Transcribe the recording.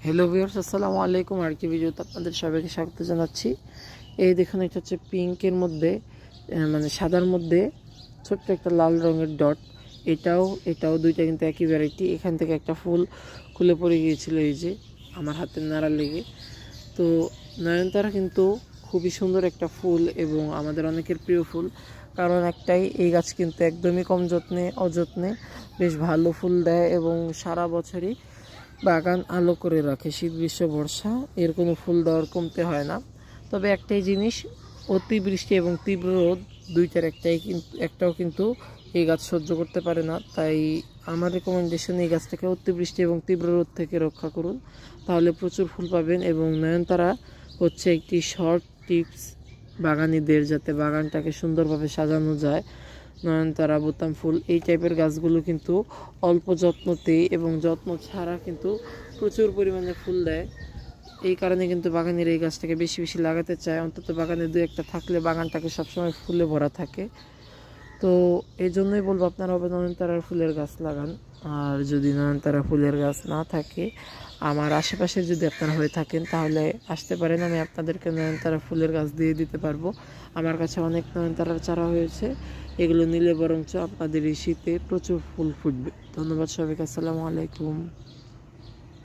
Hello viewers, আসসালামু আলাইকুম। আর কি ভিডিওতে আপনাদের সবাইকে স্বাগত জানাচ্ছি। এই দেখুন, এটা হচ্ছে পিঙ্কের মধ্যে মানে সাদার মধ্যে ছোট্ট একটা লাল রঙের ডট। এটাও দুইটা কিন্তু একই ভ্যারাইটি। এখান থেকে একটা ফুল খুলে পড়ে গিয়েছিল, এই যে আমার হাতের নাড়া লেগে। তো নয়নতারা কিন্তু খুবই সুন্দর একটা ফুল এবং আমাদের অনেকের প্রিয় ফুল। কারণ একটাই, এই গাছ কিন্তু একদমই কম অযত্নে বেশ ভালো ফুল দেয় এবং সারা বছরই বাগান আলো করে রাখে। শীত গ্রীষ্ম বর্ষা এর কোনো ফুল দেওয়ার কমতে হয় না। তবে একটাই জিনিস, অতিবৃষ্টি এবং তীব্র রোদ দুইটার একটাও কিন্তু এই গাছ সহ্য করতে পারে না। তাই আমার রেকমেন্ডেশন, এই গাছটাকে অতিবৃষ্টি এবং তীব্র রোদ থেকে রক্ষা করুন, তাহলে প্রচুর ফুল পাবেন। এবং নয়নতারা হচ্ছে একটি শর্ট টিপস বাগানীদের, যাতে বাগানটাকে সুন্দরভাবে সাজানো যায়। নয়নতারা, বোতাম ফুল, এই টাইপের গাছগুলো কিন্তু অল্প যত্নতেই এবং যত্ন ছাড়া কিন্তু প্রচুর পরিমাণে ফুল দেয়। এই কারণে কিন্তু বাগানের এই গাছটাকে বেশি বেশি লাগাতে চায়। অন্তত বাগানে দু একটা থাকলে বাগানটাকে সবসময় ফুলে ভরা থাকে। তো এই জন্যই বলবো, আপনারা নয়নতারার ফুলের গাছ লাগান। আর যদি নয়নতারা ফুলের গাছ না থাকে, আমার আশেপাশে যদি আপনারা হয়ে থাকেন, তাহলে আসতে পারেন, আমি আপনাদেরকে নয়নতারা ফুলের গাছ দিয়ে দিতে পারবো। আমার কাছে অনেক নয়নতারার চারা হয়েছে, এগুলো নিলে বরঞ্চ আপনাদের এই শীতে প্রচুর ফুল ফুটবে। ধন্যবাদ সবাইকে, আসসালামু আলাইকুম।